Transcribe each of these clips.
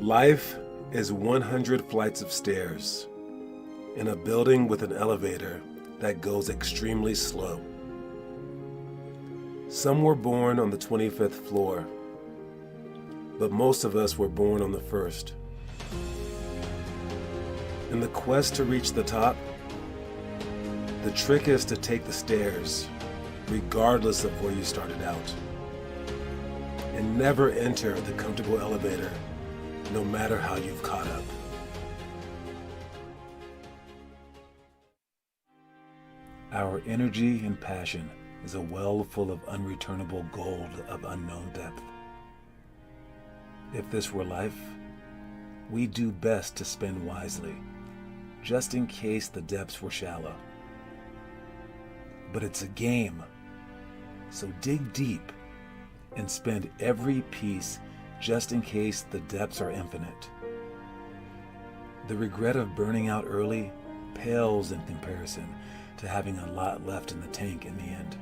Life is 100 flights of stairs in a building with an elevator that goes extremely slow. Some were born on the 25th floor, but most of us were born on the first. In the quest to reach the top, the trick is to take the stairs, regardless of where you started out, and never enter the comfortable elevator, no matter how you've caught up. Our energy and passion is a well full of unreturnable gold of unknown depth. If this were life, we do best to spend wisely, just in case the depths were shallow. But it's a game, so dig deep and spend every piece just in case the depths are infinite. The regret of burning out early pales in comparison to having a lot left in the tank in the end.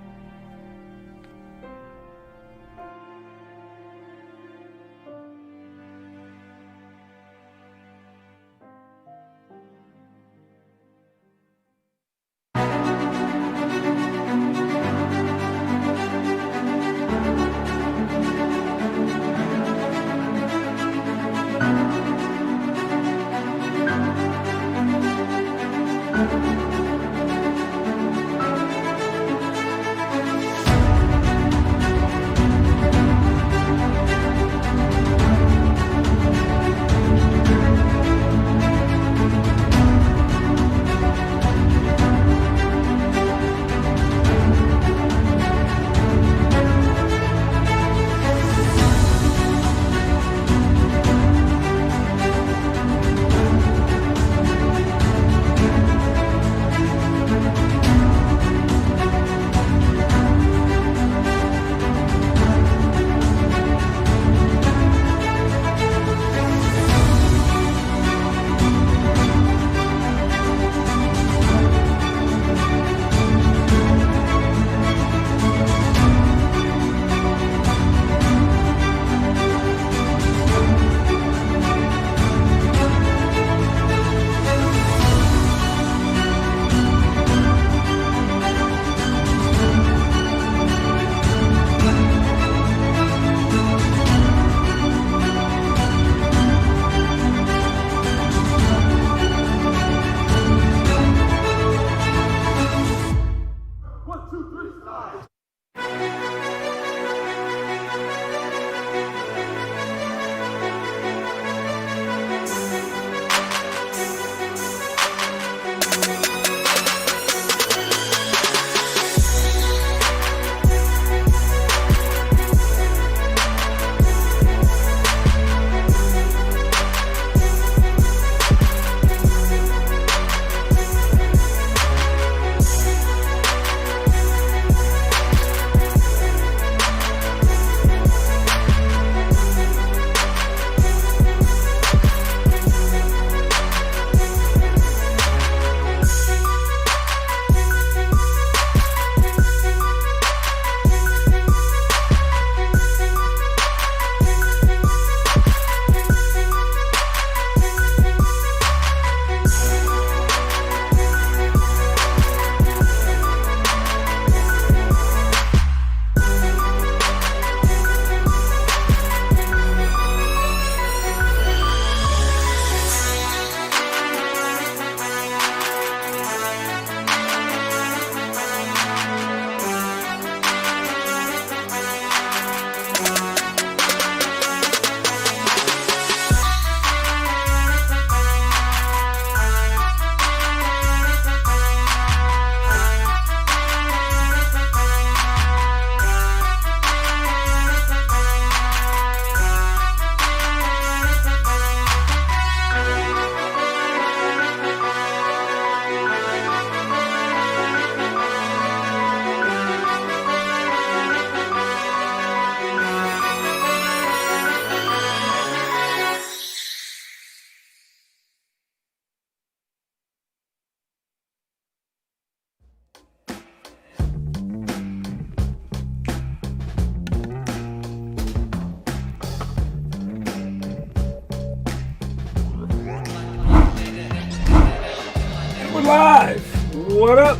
What up?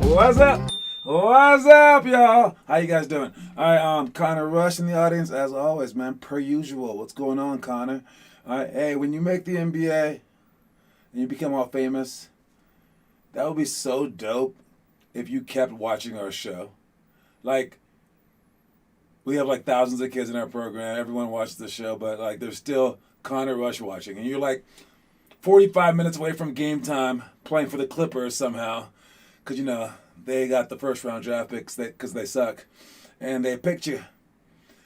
What's up? What's up, y'all? How you guys doing? All right, Connor Rush in the audience, as always, man, per usual. What's going on, Connor? All right, hey, when you make the NBA and you become all famous, that would be so dope if you kept watching our show. Like, we have like thousands of kids in our program. Everyone watches the show, but like there's still Connor Rush watching. And you're like 45 minutes away from game time playing for the Clippers somehow. Because, you know, they got the first round draft picks because they suck. And they picked you.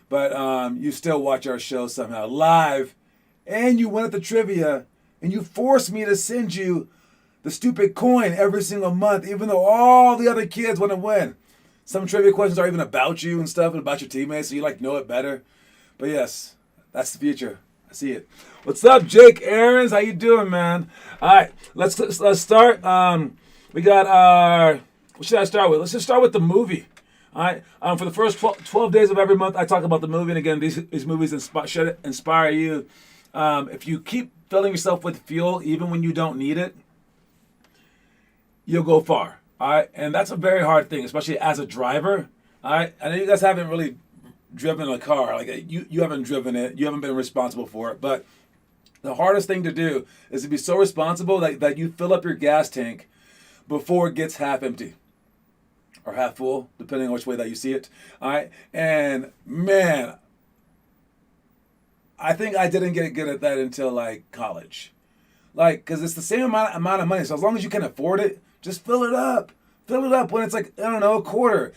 But you still watch our show somehow live. And you win at the trivia. And you force me to send you the stupid coin every single month, even though all the other kids want to win. Some trivia questions are even about you and stuff and about your teammates, so you like know it better. But yes, that's the future. I see it. What's up, Jake Aarons? How you doing, man? All right, let's start. We got our. What should I start with? Let's just start with the movie. All right. For the first 12 days of every month, I talk about the movie, and again, these movies should inspire you. If you keep filling yourself with fuel, even when you don't need it, you'll go far. All right, and that's a very hard thing, especially as a driver. All right, I know you guys haven't really driven a car. Like you haven't driven it, you haven't been responsible for it. But the hardest thing to do is to be so responsible that you fill up your gas tank before it gets half empty or half full, depending on which way that you see it. All right, and man, I think I didn't get good at that until like college, like because it's the same amount of money. So as long as you can afford it. Just fill it up. Fill it up when it's like, I don't know, a quarter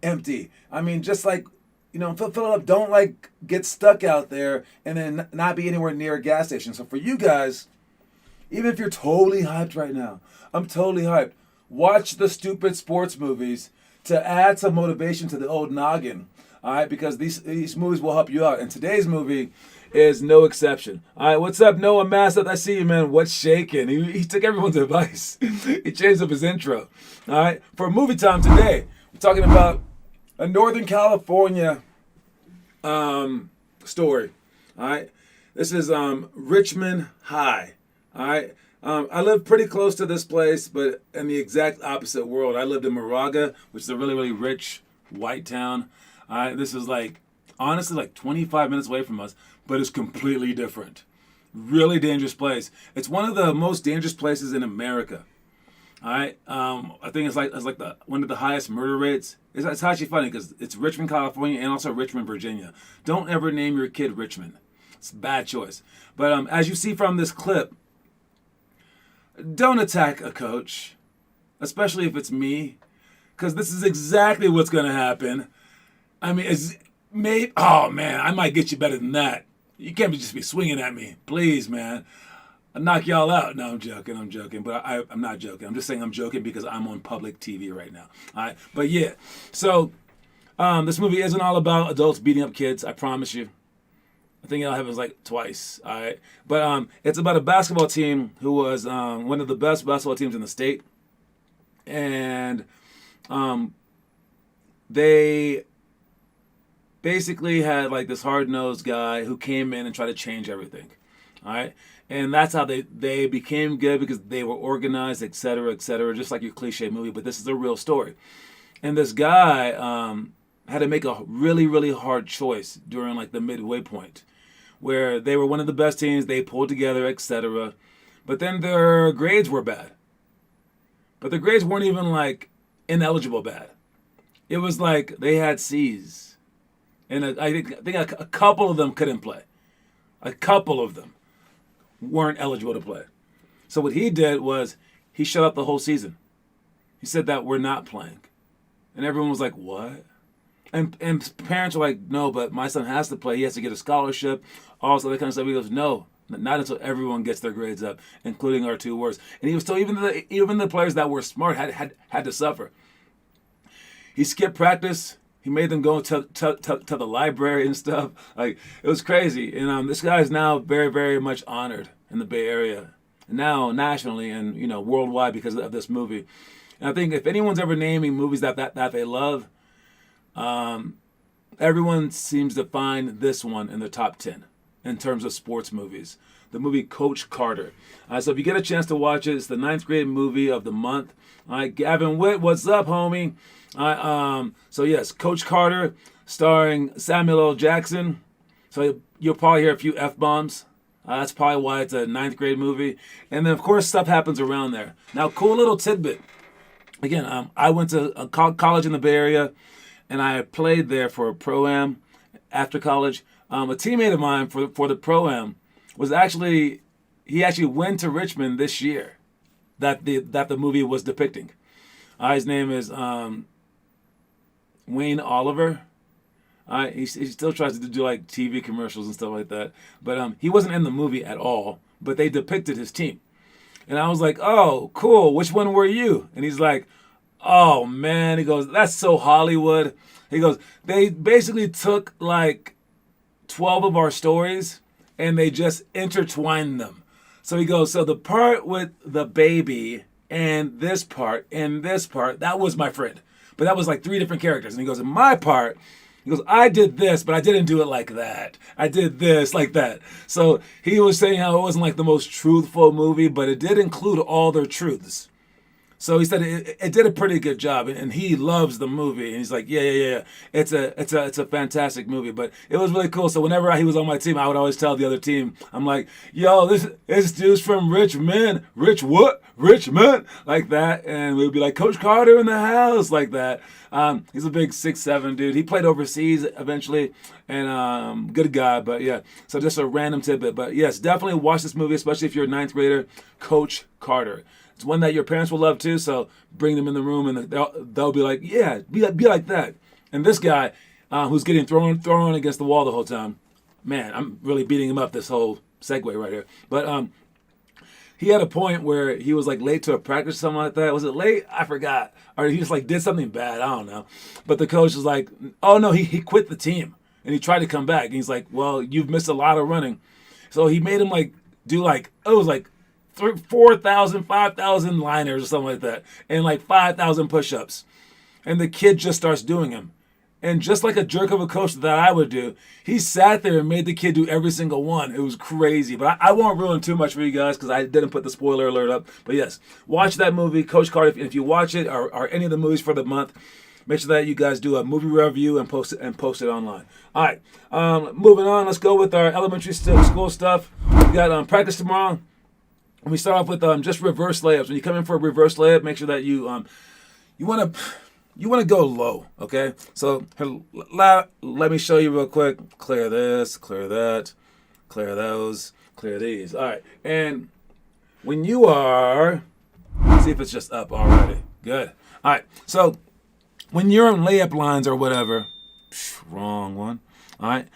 empty. I mean, just like, you know, fill it up. Don't like get stuck out there and then not be anywhere near a gas station. So for you guys, even if you're totally hyped right now, I'm totally hyped. Watch the stupid sports movies to add some motivation to the old noggin. All right, because these movies will help you out. And today's movie is no exception. All right, what's up, Noah Masseth? I see you, man. What's shaking? He took everyone's advice. He changed up his intro. All right, for movie time today, we're talking about a Northern California story. All right, this is Richmond High. All right, I live pretty close to this place, but in the exact opposite world. I lived in Moraga, which is a really, really rich white town. All right, this is like, honestly, like 25 minutes away from us, but it's completely different. Really dangerous place. It's one of the most dangerous places in America. All right, I think it's like one of the highest murder rates. It's actually funny because it's Richmond, California, and also Richmond, Virginia. Don't ever name your kid Richmond. It's a bad choice. But as you see from this clip, don't attack a coach, especially if it's me, because this is exactly what's going to happen. I mean, oh man, I might get you better than that. You can't just be swinging at me. Please, man. I'll knock y'all out. No, I'm joking. But I'm not joking. I'm just saying I'm joking because I'm on public TV right now. All right. But yeah, so this movie isn't all about adults beating up kids. I promise you. I think I'll have it like twice. All right. But it's about a basketball team who was one of the best basketball teams in the state. And they basically had like this hard-nosed guy who came in and tried to change everything. All right. And that's how they became good because they were organized, et cetera, just like your cliche movie. But this is a real story. And this guy had to make a really, really hard choice during like the midway point where they were one of the best teams. They pulled together, et cetera. But then their grades were bad. But the grades weren't even like ineligible bad. It was like they had C's. And I think a couple of them couldn't play. A couple of them weren't eligible to play. So what he did was he shut up the whole season. He said that we're not playing. And everyone was like, what? And parents were like, no, but my son has to play. He has to get a scholarship. All this other kind of stuff. He goes, no, not until everyone gets their grades up, including our two worst. And he was told even the players that were smart had to suffer. He skipped practice. He made them go to the library and stuff. Like, it was crazy. And this guy is now very, very much honored in the Bay Area. And now nationally and, you know, worldwide because of this movie. And I think if anyone's ever naming movies that they love, everyone seems to find this one in the top 10. in terms of sports movies. The movie Coach Carter. So if you get a chance to watch it, it's the 9th grade movie of the month. All right, Gavin Witt, what's up, homie? So yes, Coach Carter, starring Samuel L. Jackson. So you'll probably hear a few F-bombs. That's probably why it's a 9th grade movie. And then, of course, stuff happens around there. Now, cool little tidbit. Again, I went to a college in the Bay Area, and I played there for a Pro-Am after college. A teammate of mine for the Pro-Am he actually went to Richmond this year that the movie was depicting. His name is Wayne Oliver. He still tries to do like TV commercials and stuff like that. But he wasn't in the movie at all, but they depicted his team. And I was like, oh, cool. Which one were you? And he's like, oh, man. He goes, that's so Hollywood. He goes, they basically took like 12 of our stories and they just intertwined them. So he goes, so the part with the baby and this part, that was my friend. But that was like 3 different characters. And he goes, in my part, he goes, I did this, but I didn't do it like that. I did this like that. So he was saying how it wasn't like the most truthful movie, but it did include all their truths. So he said it did a pretty good job, and he loves the movie. And he's like, yeah. It's a fantastic movie, but it was really cool. So whenever he was on my team, I would always tell the other team, I'm like, yo, this dude's from Richmond, Richmond, like that, and we'd be like, Coach Carter in the house, like that. He's a big 6'7" dude. He played overseas eventually, and good guy. But yeah, so just a random tidbit. But yes, definitely watch this movie, especially if you're a 9th grader. Coach Carter. It's one that your parents will love too, so bring them in the room and they'll be like, yeah, be like that. And this guy who's getting thrown against the wall the whole time, man, I'm really beating him up this whole segue right here. But he had a point where he was like late to a practice or something like that. Was it late? I forgot. Or he just like did something bad. I don't know. But the coach was like, oh no, he quit the team and he tried to come back. And he's like, well, you've missed a lot of running. So he made him like do like, it was like 4,000, 5,000 liners or something like that, and like 5,000 push-ups. And the kid just starts doing them. And just like a jerk of a coach that I would do, he sat there and made the kid do every single one. It was crazy. But I won't ruin too much for you guys because I didn't put the spoiler alert up. But yes, watch that movie, Coach Carter. If you watch it or any of the movies for the month, make sure that you guys do a movie review and post it online. All right, moving on. Let's go with our elementary school stuff. We got practice tomorrow. And we start off with just reverse layups. When you come in for a reverse layup, make sure that you want to go low, okay? So let me show you real quick. Clear this, clear that, clear those, clear these. All right, and when you are, see if it's just up already. Good. All right, so when you're on layup lines or whatever, wrong one. All right,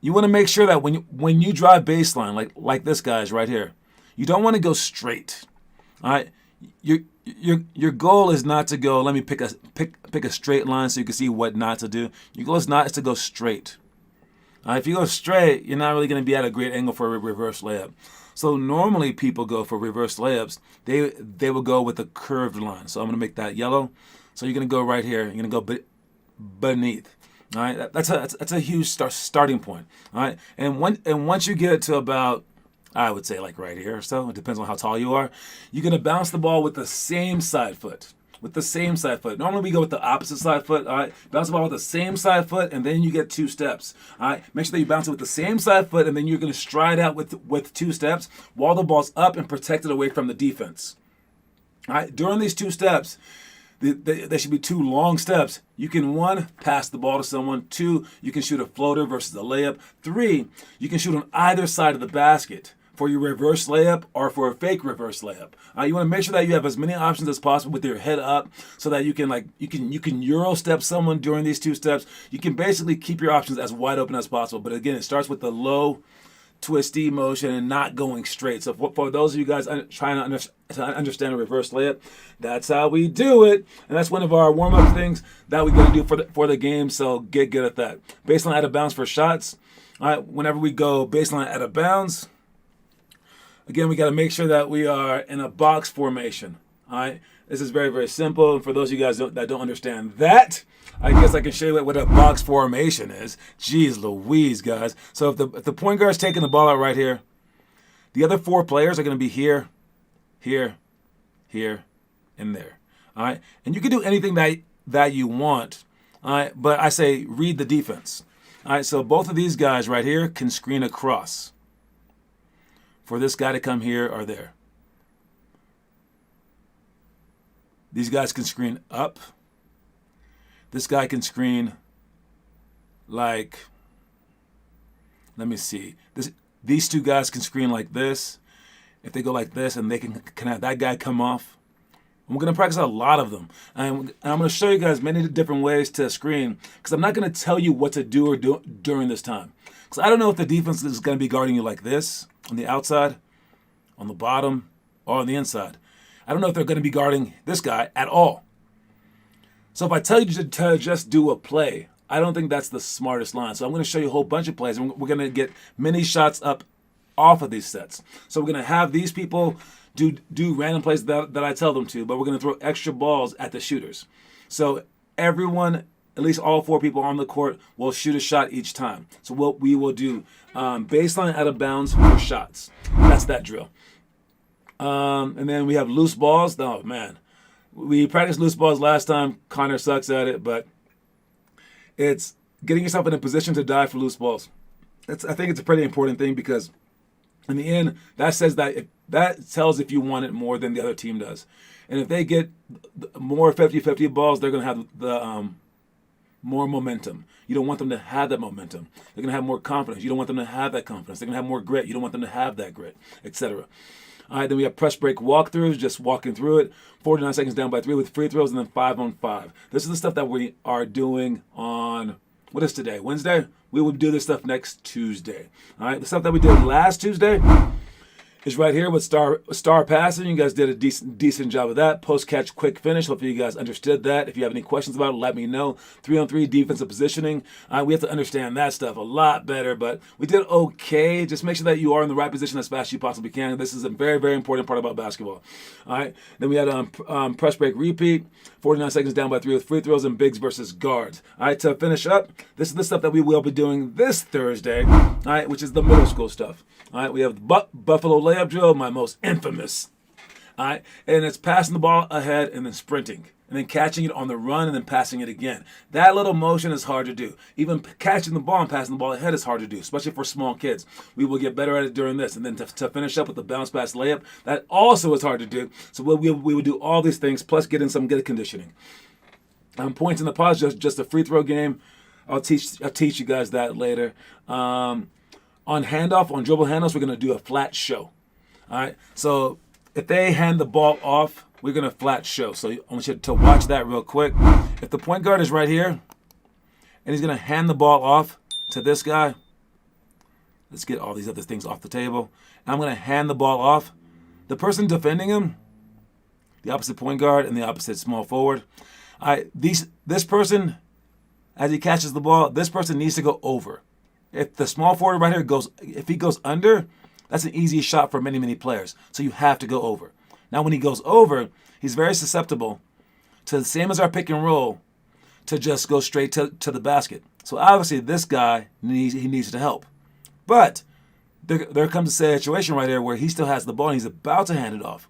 you want to make sure that when you drive baseline, like this guy's right here, you don't want to go straight. All right, your goal is not to go. Let me pick a straight line so you can see what not to do. Your goal is to go straight. If you go straight, you're not really going to be at a great angle for a reverse layup. So normally people go for reverse layups. They will go with a curved line. So I'm going to make that yellow. So you're going to go right here. You're going to go beneath. All right, that's a huge starting point. All right, and once you get to about, I would say like right here or so, it depends on how tall you are, you're going to bounce the ball with the same side foot. Normally we go with the opposite side foot. All right, bounce the ball with the same side foot, and then you get 2 steps. All right, make sure that you bounce it with the same side foot, and then you're going to stride out with 2 steps while the ball's up and protected away from the defense. All right, during these 2 steps, there should be 2 long steps. You can 1, pass the ball to someone. 2, you can shoot a floater versus a layup. 3, you can shoot on either side of the basket for your reverse layup or for a fake reverse layup. You want to make sure that you have as many options as possible with your head up, so that you can Euro step someone during these 2 steps. You can basically keep your options as wide open as possible. But again, it starts with the low, twisty motion and not going straight. So for those of you guys trying to understand a reverse layup, that's how we do it. And that's one of our warm-up things that we're going to do for the game. So get good at that. Baseline out of bounds for shots. All right, whenever we go baseline out of bounds, again, we got to make sure that we are in a box formation. All right, this is very, very simple. And for those of you guys that don't understand that, I guess I can show you what a box formation is. Jeez Louise, guys. So if the point guard's taking the ball out right here, the other 4 players are going to be here, here, here, and there. All right, and you can do anything that you want. All right, but I say read the defense. All right, so both of these guys right here can screen across for this guy to come here or there. These guys can screen up. This guy can screen like, let me see. These 2 guys can screen like this. If they go like this, and they can have that guy come off. And we're going to practice a lot of them. And I'm going to show you guys many different ways to screen, because I'm not going to tell you what to do during this time. Because I don't know if the defense is going to be guarding you like this, on the outside, on the bottom, or on the inside. I don't know if they're going to be guarding this guy at all. So if I tell you to just do a play, I don't think that's the smartest line. So I'm going to show you a whole bunch of plays, and we're going to get many shots up off of these sets. So we're going to have these people do random plays that I tell them to, but we're going to throw extra balls at the shooters. So everyone, at least all 4 people on the court, will shoot a shot each time. So what we will do, baseline out of bounds for shots. That's that drill. And then we have loose balls. Oh, man. We practiced loose balls last time. Connor sucks at it, but it's getting yourself in a position to dive for loose balls. I think it's a pretty important thing, because in the end, that tells if you want it more than the other team does. And if they get more 50-50 balls, they're going to have the more momentum. You don't want them to have that momentum. They're going to have more confidence. You don't want them to have that confidence. They're going to have more grit. You don't want them to have that grit, etc. All right, then we have press break walkthroughs, just walking through it. 49 seconds down by 3 with free throws, and then 5-on-5. This is the stuff that we are doing on, what is today? Wednesday? We will do this stuff next Tuesday. All right, the stuff that we did last Tuesday is right here with star passing. You guys did a decent job of that. Post catch, quick finish. Hopefully you guys understood that. If you have any questions about it, let me know. 3-on-3 defensive positioning. We have to understand that stuff a lot better, but we did okay. Just make sure that you are in the right position as fast as you possibly can. This is a very, very important part about basketball. All right. Then we had press break repeat. 49 seconds down by 3 with free throws and bigs versus guards. All right. To finish up, this is the stuff that we will be doing this Thursday. All right, which is the middle school stuff. All right. We have Buffalo layup drill, my most infamous. All right, and it's passing the ball ahead and then sprinting, and then catching it on the run and then passing it again. That little motion is hard to do. Even catching the ball and passing the ball ahead is hard to do, especially for small kids. We will get better at it during this. And then to finish up with the bounce pass layup, that also is hard to do. So we will do all these things, plus get in some good conditioning. Points in the pause, just a free throw game. I'll teach you guys that later. On handoff, on dribble handoffs, we're going to do a flat show. All right, so if they hand the ball off, we're going to flat show. So I want you to watch that real quick. If the point guard is right here, and he's going to hand the ball off to this guy, let's get all these other things off the table. And I'm going to hand the ball off. The person defending him, the opposite point guard and the opposite small forward, this person, as he catches the ball, this person needs to go over. If the small forward right here if he goes under, that's an easy shot for many, many players. So you have to go over. Now, when he goes over, he's very susceptible to the same as our pick and roll to just go straight to the basket. So obviously, this guy needs to help. But there comes a situation right here where he still has the ball and he's about to hand it off,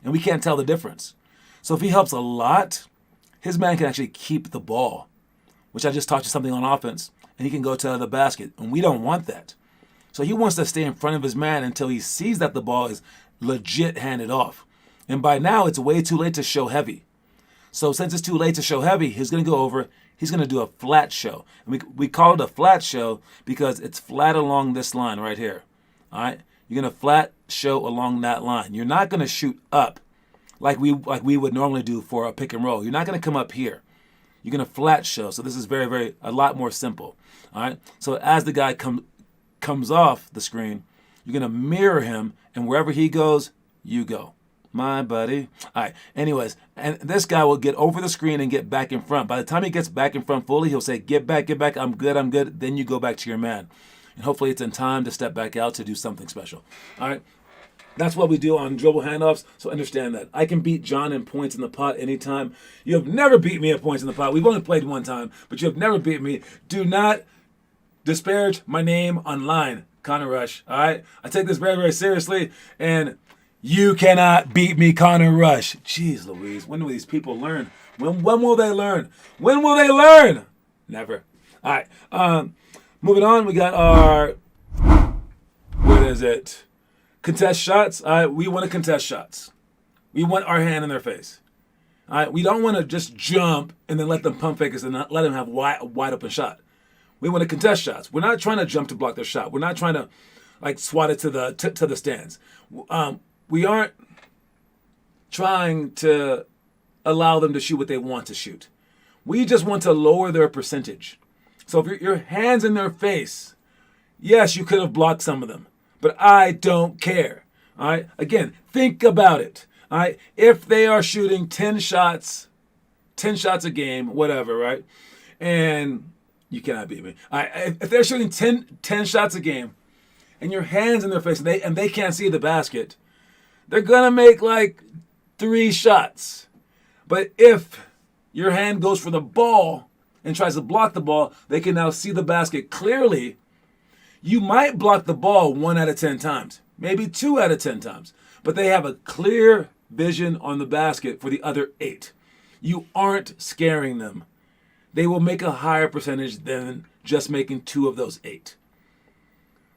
and we can't tell the difference. So if he helps a lot, his man can actually keep the ball, which I just taught you something on offense, and he can go to the basket, and we don't want that. So he wants to stay in front of his man until he sees that the ball is legit handed off. And by now, it's way too late to show heavy. So since it's too late to show heavy, he's going to go over. He's going to do a flat show. And we call it a flat show because it's flat along this line right here. All right? You're going to flat show along that line. You're not going to shoot up like we would normally do for a pick and roll. You're not going to come up here. You're going to flat show. So this is a lot more simple. All right? So as the guy comes off the screen, you're going to mirror him, and wherever he goes, you go. My buddy. All right. Anyways, and this guy will get over the screen and get back in front. By the time he gets back in front fully, he'll say, get back. I'm good. Then you go back to your man. And hopefully it's in time to step back out to do something special. All right. That's what we do on dribble handoffs, so understand that. I can beat John in points in the pot anytime. You have never beat me at points in the pot. We've only played one time, but you have never beat me. Do not disparage my name online, Connor Rush, all right? I take this very, very seriously, and you cannot beat me, Connor Rush. Jeez Louise, when will these people learn? When will they learn? When will they learn? Never. All right, moving on, we got our, what is it? Contest shots. We want to contest shots. We want our hand in their face. All right, we don't want to just jump and then let them pump fake us and not let them have wide open shot. We want to contest shots. We're not trying to jump to block their shot. We're not trying to like swat it to the stands. We aren't trying to allow them to shoot what they want to shoot. We just want to lower their percentage. So if your hand's in their face, yes, you could have blocked some of them. But I don't care. All right. Again, think about it. All right. If they are shooting 10 shots a game, whatever, right? And you cannot beat me. All right. If they're shooting 10 shots a game and your hand's in their face and they can't see the basket, they're going to make like 3 shots. But if your hand goes for the ball and tries to block the ball, they can now see the basket clearly. You might block the ball 1 out of 10 times, maybe 2 out of 10 times, but they have a clear vision on the basket for the other 8. You aren't scaring them. They will make a higher percentage than just making 2 of those 8.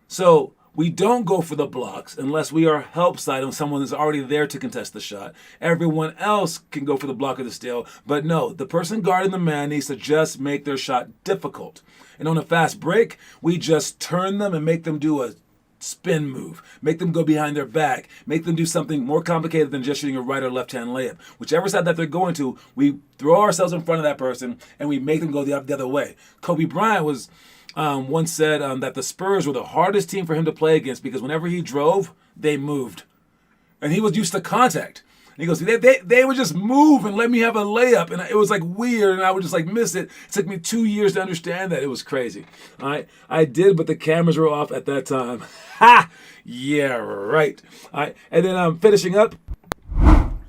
So we don't go for the blocks unless we are help side on someone that's already there to contest the shot. Everyone else can go for the block or the steal, but no, the person guarding the man needs to just make their shot difficult. And on a fast break, we just turn them and make them do a spin move, make them go behind their back, make them do something more complicated than just shooting a right or left-hand layup. Whichever side that they're going to, we throw ourselves in front of that person and we make them go the other way. Kobe Bryant was once said that the Spurs were the hardest team for him to play against because whenever he drove, they moved. And he was used to contact. And he goes, they would just move and let me have a layup. And it was like weird, and I would just like miss it. It took me 2 years to understand that. It was crazy. All right? I did, but the cameras were off at that time. Ha! Yeah, right. All right, and then I'm finishing up.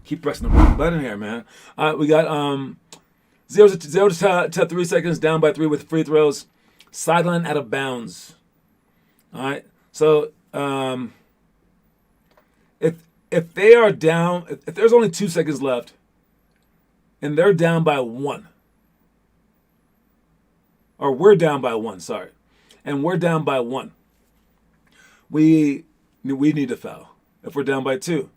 Keep pressing the wrong button here, man. All right, we got 0 to 3 seconds, down by 3 with free throws. Sideline out of bounds. All right. So if they are down, if there's only 2 seconds left, and they're down by 1, or we're down by 1, sorry, and we're down by 1, we need to foul. If we're down by 2,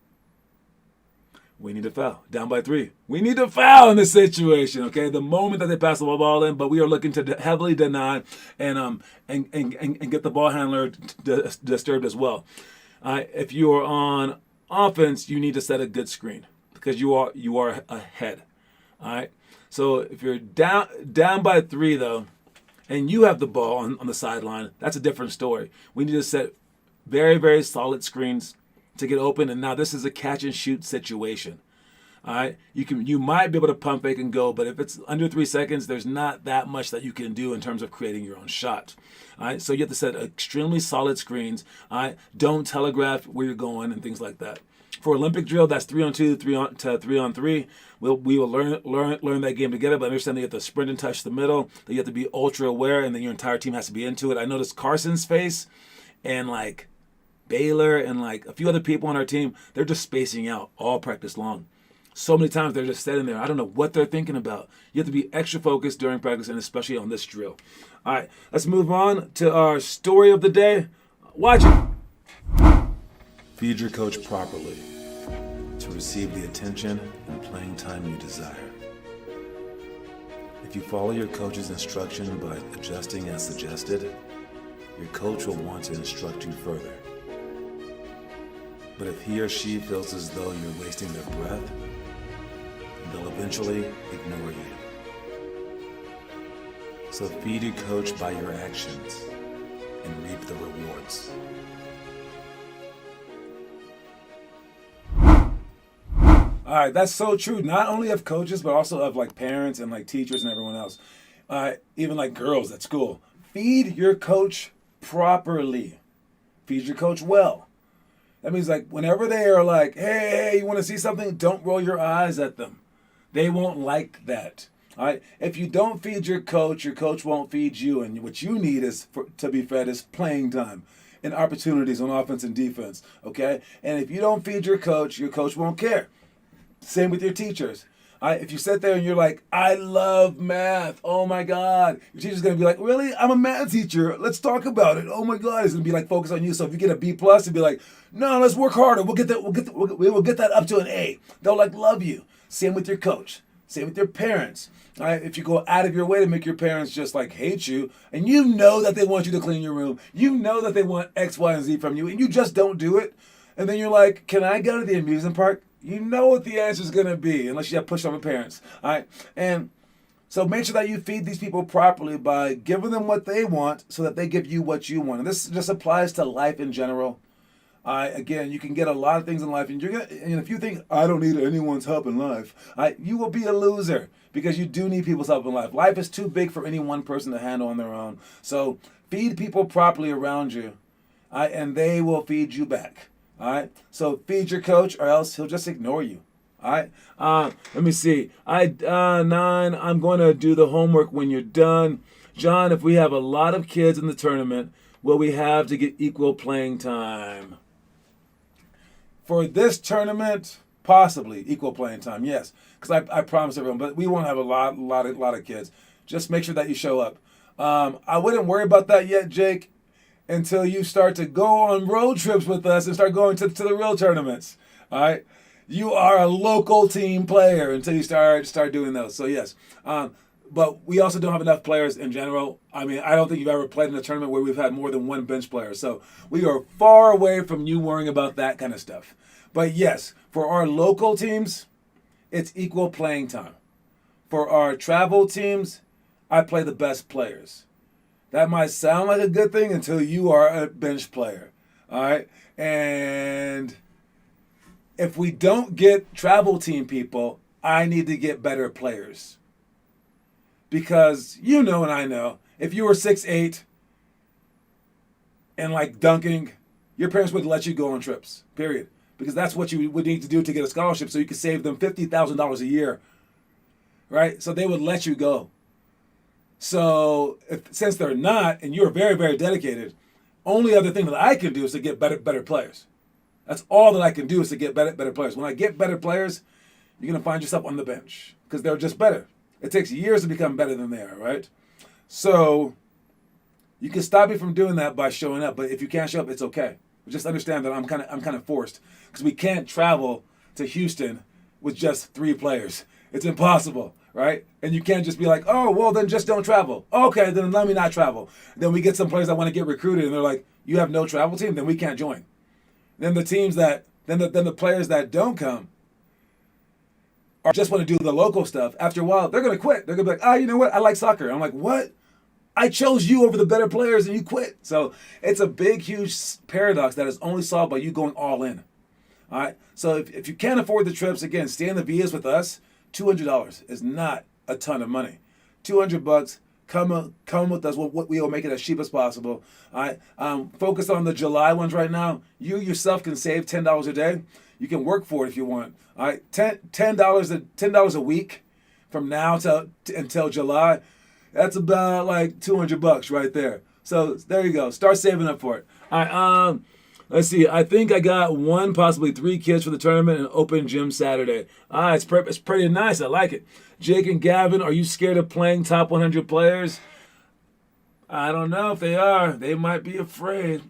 we need to foul. Down by 3, we need to foul in this situation. Okay, the moment that they pass the ball in, but we are looking to heavily deny and get the ball handler disturbed as well. If you are on offense, you need to set a good screen because you are ahead. All right. So if you're down by 3 though, and you have the ball on the sideline, that's a different story. We need to set very, very solid screens to get open, and now this is a catch and shoot situation. All right, you might be able to pump fake and go, but if it's under 3 seconds, there's not that much that you can do in terms of creating your own shot. All right, so you have to set extremely solid screens. All right, don't telegraph where you're going and things like that. For Olympic drill, that's 3-on-2, 3-on-3. We will learn that game together, but understand that you have to sprint and touch the middle, that you have to be ultra aware, and then your entire team has to be into it. I noticed Carson's face and like Baylor and like a few other people on our team, they're just spacing out all practice long. So many times they're just sitting there. I don't know what they're thinking about. You have to be extra focused during practice and especially on this drill. All right, let's move on to our story of the day. Watch it. Feed your coach properly to receive the attention and playing time you desire. If you follow your coach's instruction by adjusting as suggested, your coach will want to instruct you further. But if he or she feels as though you're wasting their breath, they'll eventually ignore you. So feed your coach by your actions and reap the rewards. All right, that's so true. Not only of coaches, but also of like parents and like teachers and everyone else. Even like girls at school. Feed your coach properly. Feed your coach well. That means like whenever they are like, hey, you want to see something? Don't roll your eyes at them. They won't like that. All right. If you don't feed your coach won't feed you. And what you need is to be fed is playing time and opportunities on offense and defense. Okay. And if you don't feed your coach won't care. Same with your teachers. If you sit there and you're like, I love math. Oh my God. Your teacher's going to be like, really? I'm a math teacher. Let's talk about it. Oh my God. He's going to be like focused on you. So if you get a B plus, he'll be like, no, let's work harder. We'll get that up to an A. They'll like love you. Same with your coach. Same with your parents. All right, if you go out of your way to make your parents just like hate you, and you know that they want you to clean your room, you know that they want X, Y, and Z from you, and you just don't do it, and then you're like, can I go to the amusement park? You know what the answer is going to be, unless you have pushed on your parents. All right, and so make sure that you feed these people properly by giving them what they want so that they give you what you want. And this just applies to life in general. Again, you can get a lot of things in life, and and if you think I don't need anyone's help in life, you will be a loser because you do need people's help in life. Life is too big for any one person to handle on their own. So feed people properly around you, and they will feed you back. All right. So feed your coach, or else he'll just ignore you. All right. Let me see. 9. I'm going to do the homework when you're done. John, if we have a lot of kids in the tournament, will we have to get equal playing time? For this tournament, possibly equal playing time, yes. Because I promise everyone, but we won't have a lot of kids. Just make sure that you show up. I wouldn't worry about that yet, Jake, until you start to go on road trips with us and start going to the real tournaments. All right, you are a local team player until you start doing those. So yes, but we also don't have enough players in general. I mean, I don't think you've ever played in a tournament where we've had more than one bench player. So we are far away from you worrying about that kind of stuff. But yes, for our local teams, it's equal playing time. For our travel teams, I play the best players. That might sound like a good thing until you are a bench player. All right? And if we don't get travel team people, I need to get better players. Because you know and I know, if you were 6'8" and like dunking, your parents would let you go on trips, period. Because that's what you would need to do to get a scholarship so you could save them $50,000 a year, right? So they would let you go. So since they're not, and you're very, very dedicated, only other thing that I can do is to get better players. That's all that I can do is to get better players. When I get better players, you're going to find yourself on the bench because they're just better. It takes years to become better than they are, right? So you can stop me from doing that by showing up, but if you can't show up, it's okay. Just understand that I'm kind of forced because we can't travel to Houston with just 3 players. It's impossible, right? And you can't just be like, oh, well, then just don't travel. Okay, then let me not travel. Then we get some players that want to get recruited, and they're like, you have no travel team, then we can't join. Then the teams that, then the players that don't come or just want to do the local stuff, after a while, they're going to quit. They're going to be like, you know what? I like soccer. I'm like, what? I chose you over the better players and you quit. So it's a big, huge paradox that is only solved by you going all in. All right. So if you can't afford the trips, again, stay in the Vias with us. $200 is not a ton of money. $200. Come with us. We will make it as cheap as possible. All right. Focus on the July ones right now. You yourself can save $10 a day. You can work for it if you want. All right. $10 a week from now until July. That's about like $200 right there. So there you go. Start saving up for it. All right. Let's see. I think I got 1, possibly 3 kids for the tournament and open gym Saturday. It's pretty nice. I like it. Jake and Gavin, are you scared of playing top 100 players? I don't know if they are. They might be afraid.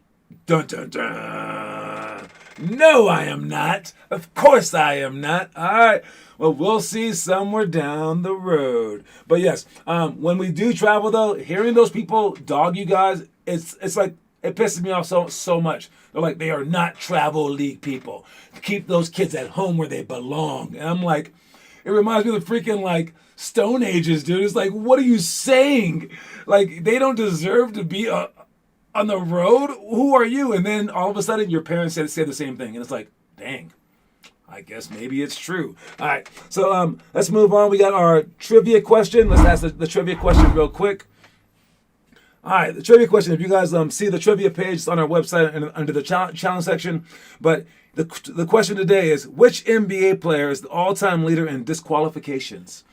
Dun, dun, dun. No, I am not. Of course I am not. All right. Well, we'll see somewhere down the road. But yes, when we do travel, though, hearing those people dog you guys, it's like, it pisses me off so much. They're like, they are not travel league people. Keep those kids at home where they belong. And I'm like, it reminds me of the freaking like Stone Ages, dude. It's like, what are you saying? Like, they don't deserve to be on the road? Who are you? And then all of a sudden, your parents say the same thing. And it's like, dang. I guess maybe it's true. All right, so let's move on. We got our trivia question. Let's ask the trivia question real quick. All right, the trivia question. If you guys see the trivia page, it's on our website and under the challenge section. But the question today is, which NBA player is the all-time leader in disqualifications?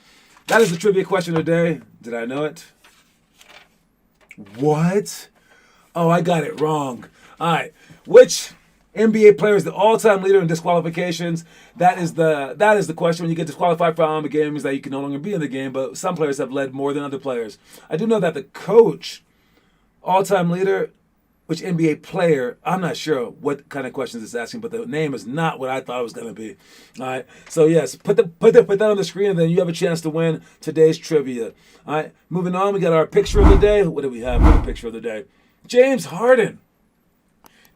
That is the trivia question today. Did I know it? What? Oh, I got it wrong. All right, which NBA player is the all-time leader in disqualifications? That is the question. When you get disqualified from a game, means that you can no longer be in the game. But some players have led more than other players. I do know that the coach, all-time leader, which NBA player, I'm not sure what kind of questions it's asking, but the name is not what I thought it was going to be. All right. So yes, put that on the screen, and then you have a chance to win today's trivia. All right. Moving on, we got our picture of the day. What do we have for the picture of the day? James Harden.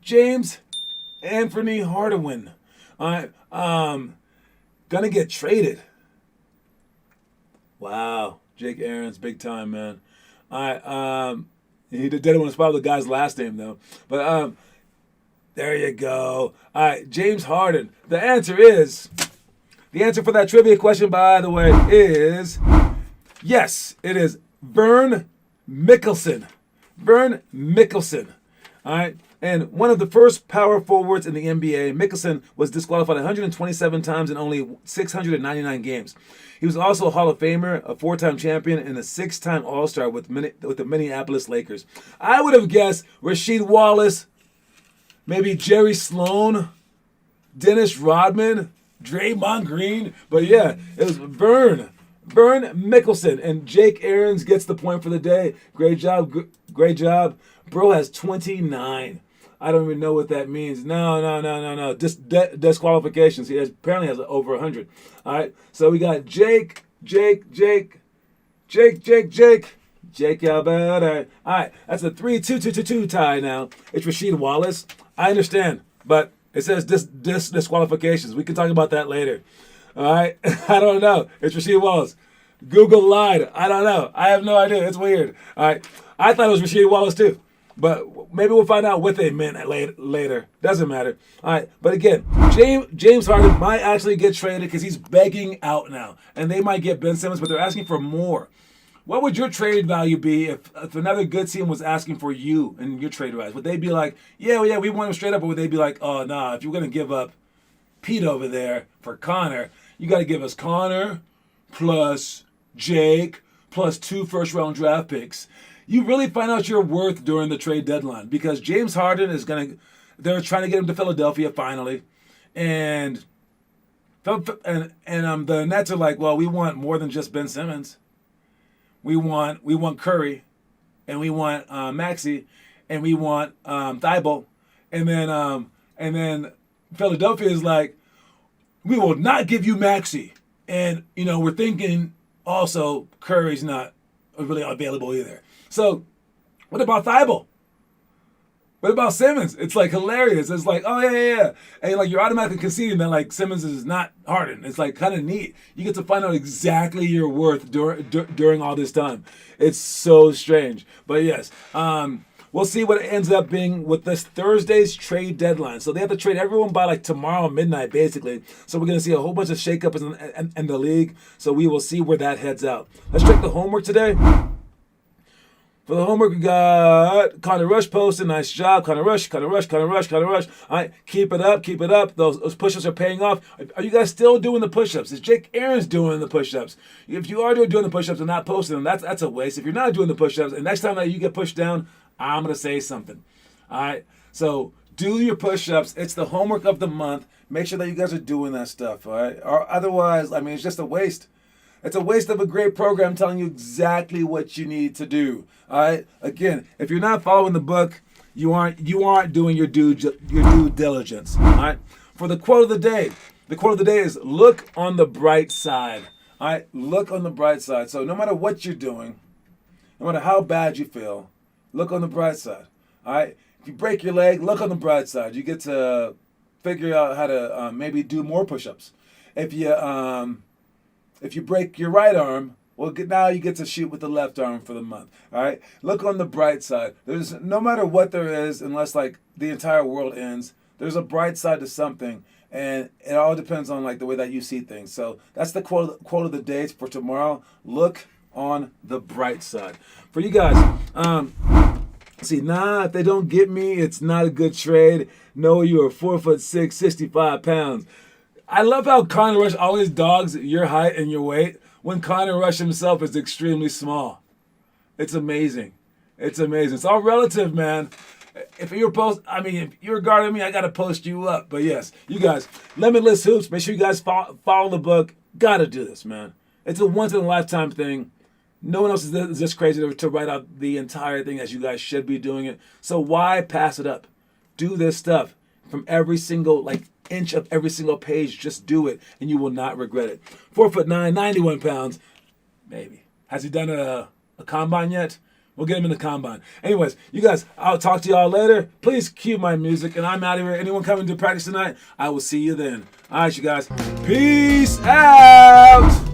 James Anthony Harden. All right. Gonna get traded. Wow. Jake Aaron's big time, man. All right. He didn't want to spell the guy's last name, though. But there you go. All right, James Harden. The answer for that trivia question, by the way, is yes, it is Vern Mickelson. Vern Mickelson. All right. And one of the first power forwards in the NBA, Mickelson was disqualified 127 times in only 699 games. He was also a Hall of Famer, a 4-time champion, and a 6-time All-Star with the Minneapolis Lakers. I would have guessed Rasheed Wallace, maybe Jerry Sloan, Dennis Rodman, Draymond Green. But yeah, it was Vern Mickelson. And Jake Aarons gets the point for the day. Great job. Great job. Bro has 29. I don't even know what that means. No. Disqualifications. He apparently has over 100. All right. So we got Jake Alberta. All right. That's a 3-2 tie now. It's Rasheed Wallace. I understand, but it says disqualifications. We can talk about that later. All right. I don't know. It's Rasheed Wallace. Google lied. I don't know. I have no idea. It's weird. All right. I thought it was Rasheed Wallace too. But maybe we'll find out what they meant later. Doesn't matter. All right. But again, James Harden might actually get traded because he's begging out now. And they might get Ben Simmons, but they're asking for more. What would your trade value be if another good team was asking for you and your trade value? Would they be like, yeah, we want him straight up? Or would they be like, oh, nah, if you're going to give up Pete over there for Connor, you got to give us Connor plus Jake plus 2 first-round draft picks. You really find out your worth during the trade deadline because James Harden they're trying to get him to Philadelphia finally. And the Nets are like, well, we want more than just Ben Simmons. We want Curry, and we want Maxey, and we want Thibault. And then Philadelphia is like, we will not give you Maxey. And, we're thinking also Curry's not really available either. So, what about Thibault? What about Simmons? It's like hilarious. It's like, oh yeah. And like you're automatically conceding that like Simmons is not Harden. It's like kind of neat. You get to find out exactly your worth during all this time. It's so strange. But yes, we'll see what it ends up being with this Thursday's trade deadline. So they have to trade everyone by like tomorrow midnight, basically. So we're going to see a whole bunch of shakeups in the league. So we will see where that heads out. Let's check the homework today. For the homework, we got Connor Rush posted. Nice job. Connor Rush. All right, keep it up. Those push-ups are paying off. Are you guys still doing the push-ups? Is Jake Aaron's doing the push-ups? If you are doing the push-ups and not posting them, that's a waste. If you're not doing the push-ups, and next time that you get pushed down, I'm going to say something. All right, so do your push-ups. It's the homework of the month. Make sure that you guys are doing that stuff, all right? Or otherwise, it's just a waste. It's a waste of a great program telling you exactly what you need to do. All right. Again, if you're not following the book, you aren't doing your due diligence. All right. For the quote of the day is look on the bright side. All right. Look on the bright side. So no matter what you're doing, no matter how bad you feel, look on the bright side. All right. If you break your leg, look on the bright side. You get to figure out how to maybe do more push-ups. If you break your right arm, well, now you get to shoot with the left arm for the month. All right. Look on the bright side. There's no matter what there is, unless like the entire world ends, there's a bright side to something, and it all depends on like the way that you see things. So that's the quote of the day for tomorrow. Look on the bright side. For you guys, See, if they don't get me, it's not a good trade. No, you are 4'6", 65 pounds. I love how Conor Rush always dogs your height and your weight when Conor Rush himself is extremely small. It's amazing. It's amazing. It's all relative, man. If you're if you're guarding me, I gotta post you up. But yes, you guys, Limitless Hoops. Make sure you guys follow the book. Gotta do this, man. It's a once in a lifetime thing. No one else is this crazy to write out the entire thing as you guys should be doing it. So why pass it up? Do this stuff from every single inch of every single page. Just do it, and you will not regret it. 4'9", 91 pounds. Maybe. Has he done a combine yet? We'll get him in the combine. Anyways, you guys, I'll talk to y'all later. Please cue my music, and I'm out of here. Anyone coming to practice tonight? I will see you then. All right, you guys. Peace out.